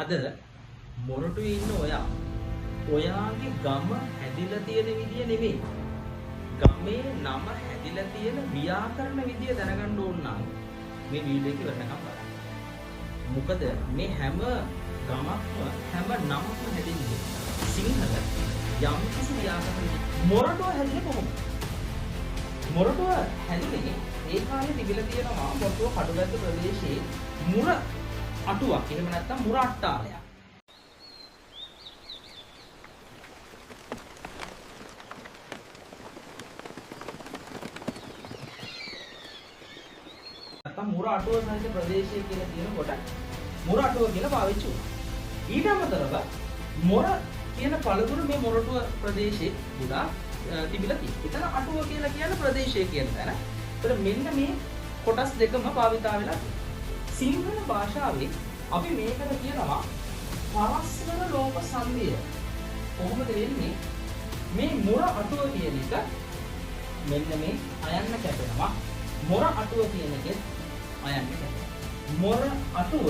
අද මොරටුවේ ඉන්න ඔයාගේ ගම හැදිලා තියෙන විදිය නෙමෙයි. ගමේ නම හැදිලා තියෙන ව්‍යාකරණ විදිය දැනගන්න ඕන නම් මේ වීඩියෝ එක ඉවරනකම් බලන්න. මොකද මේ හැම ගමක්ම හැම නමක්ම හැදෙන්නේ සිංහල යම් කිසි ව්‍යාකරණ. මොරටුව හැදෙන්නේ කොහොමද? මොරටුව හැදෙන්නේ ඒ කාලේ තිබිලා තියෙනවා මොරටුව කඩුගැද්ද ප්‍රදේශයේ මුර අටුවක්. එහෙම නැත්නම් මුර අට්ටාලයක්. මුර අටුව සහිත ප්‍රදේශය කියලා කියනකොට මුර අටුව කියලා පාවිච්චි වුණා. ඊට අමතරව මොර කියන පළතුරු මේ මොරටුව ප්‍රදේශයේ පුරා තිබිලා තියෙනවා. එතන අටුව කියලා කියන ප්‍රදේශය කියන තැන. ඒතර මෙන්න මේ කොටස් දෙකම භාවිතා වෙලා තියෙනවා. සිංහල භාෂාවේ අපි මේකට කියනවා පරස්පර ලෝක සංධිය. කොහොමද වෙන්නේ? මේ මුර අටුව කියන එක මෙන්න මේ අයන්න කැපෙනවා. මොර අටුව කියන එකේ අයන්න කැපෙනවා. මොර අටුව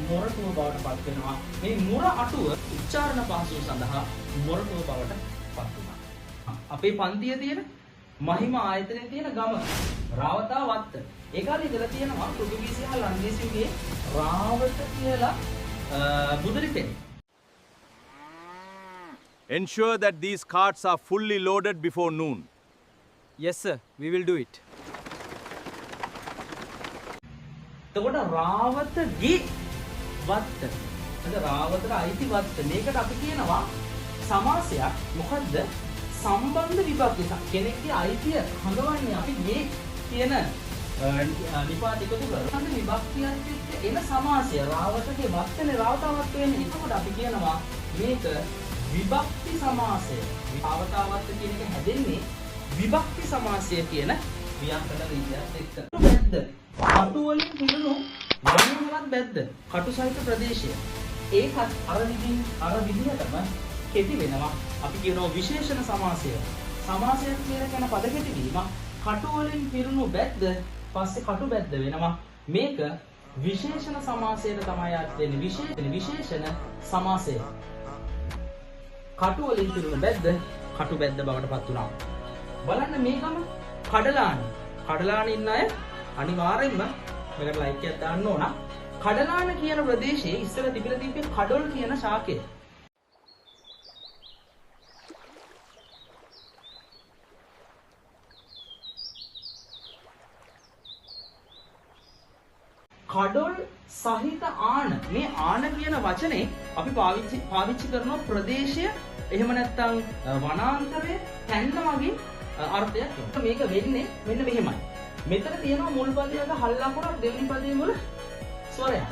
මොරටුව බවට පත් වෙනවා. මේ මුර අටුව උච්චාරණ පහසුව සඳහා මොරටුව බවට පත් වෙනවා. අපේ පන්තියේ තියෙන මහිම ආයතනයේ තියෙන ගම රාවතා වත්ත. ඒ කාලේ ඉඳලා තියෙනවා පෘතුගීසි හා ලන්දේසියුගේ රාවත කියලා බුදුරි කෙනෙක්. Ensure that these carts are fully loaded before noon. Yes sir, we will do it. එතකොට රාවතගේ වත්ත. අද රාවතට අයිති වත්ත. මේකට අපි කියනවා සමාසයක්. මොකද්ද? සම්බන්ධ විභක්ති. කෙනෙක්ගේ අයිතිය හඳවන්නේ අපි මේ කියන නිපාත එකතු කරලා සම්බන්ධ විභක්තියත් එක්ක එන සමාසය. රාවතගේ වත්තනේ රාවතාවත් වෙන්නේ. එතකොට අපි කියනවා මේක විභක්ති සමාසය. රාවතාවත් කියන එක හැදෙන්නේ විභක්ති සමාසය කියන ව්‍යාකරණ රීතියත් එක්ක. බැද්ද. කටු වලින් පිරුණු වනවලක් බැද්ද. කටු සහිත ප්‍රදේශය. ඒකත් අර විදිහටම කෙටි වෙනවා. අපි කියනවා විශේෂණ සමාසය. සමාසයක් කියලා කියන පද කෙටි වීම. කටු වලින් පිරුණු බැද්ද පස්සේ කටු බැද්ද වෙනවා. මේක විශේෂණ සමාසයට තමයි අත් වෙන්නේ. විශේෂණ සමාසය. කටු වලින් පිරුණු බැද්ද කටු බැද්ද බවට පත් වුණා. බලන්න මේකම කඩලාන. කඩලාන ඉන්න අය අනිවාර්යෙන්ම මේකට ලයික් එකක් දාන්න ඕන. කඩලාන කියන ප්‍රදේශයේ ඉස්සර තිබිලා තිබ්බේ කඩොල් කියන ශාකය. කඩොල් සහිත ආන. මේ ආන කියන වචනේ අපි පාවිච්චි කරන ප්‍රදේශය එහෙම නැත්නම් වනාන්තරය තැන්න වගේ අර්ථයක්. මේක වෙන්නේ මෙන්න මෙහෙමයි. මෙතන තියෙනවා මුල් පදයක හල් අකුරක් දෙවෙනි පදයේ මුල ස්වරයක්.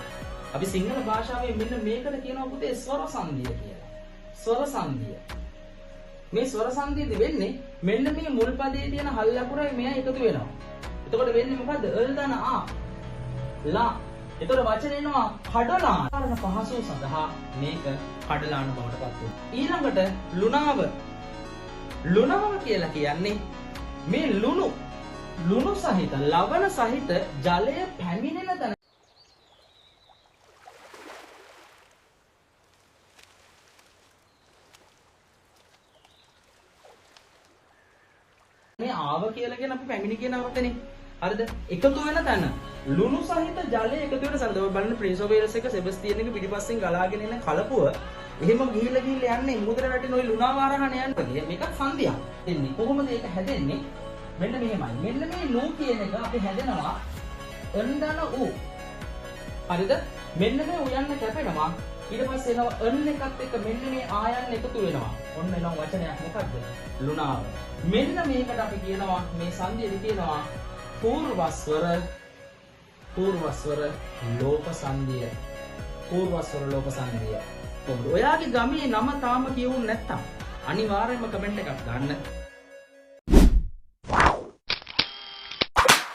අපි සිංහල භාෂාවේ මෙන්න මේකට කියනවා පුතේ ස්වර සංධිය කියලා. ස්වර සංධිය. මේ ස්වර සංධියද වෙන්නේ මෙන්න මේ මුල් පදයේ තියෙන හල් අකුරයි මෙයා එකතු වෙනවා. එතකොට වෙන්නේ මොකද්ද? ල් දන ආ ලා. එතකොට වචන එනවා කඩලාන. කාරණ පහසුව සඳහා මේක කඩලාන බවට පත් වෙනවා. ඊළඟට ලුණාව. ලුණාව කියලා කියන්නේ මේ ලුණු සහිත ලවණ සහිත ජලය පැමිණෙන තැන. මේ ආව කියලා කියන අපි පැමිණි කියන අර්ථනේ. හරිද? එකතු වෙන තැන. ලුණු සහිත ජලය එකතු වෙන සඳ බලන්න ප්‍රින්ස් ඔෆ් වේල්ස් එක සෙබස්තියන් එක පිටිපස්සෙන් ගලාගෙන එන කලපුව එහෙම ගිහිල්ලා යන්නේ මුදර රටින් ওই ලුණාව ආරහණ යන්නේ. මේක සංධියක්. දෙන්නේ. කොහොමද ඒක හැදෙන්නේ? මෙන්න මෙහෙමයි. මෙන්න මේ නූ කියන එක අපි හැදෙනවා අන්දන ඌ. හරිද? මෙන්න මේ උයන්න කැපෙනවා. ඊට පස්සේ එනවා අන් එකත් එක්ක මෙන්න මේ ආයන් එකතු වෙනවා. ඔන්න එනවා වචනයක් මොකක්ද? ලුණාව. මෙන්න මේකට අපි කියනවා මේ සංධියද කියනවා పూర్වස්වර ලෝක සංධිය. పూర్වස්වර ලෝක සංධිය. ඔයාගේ ගමේ නම තාම කියවුනේ නැත්තම් අනිවාර්යයෙන්ම කමෙන්ට් එකක් දාන්න.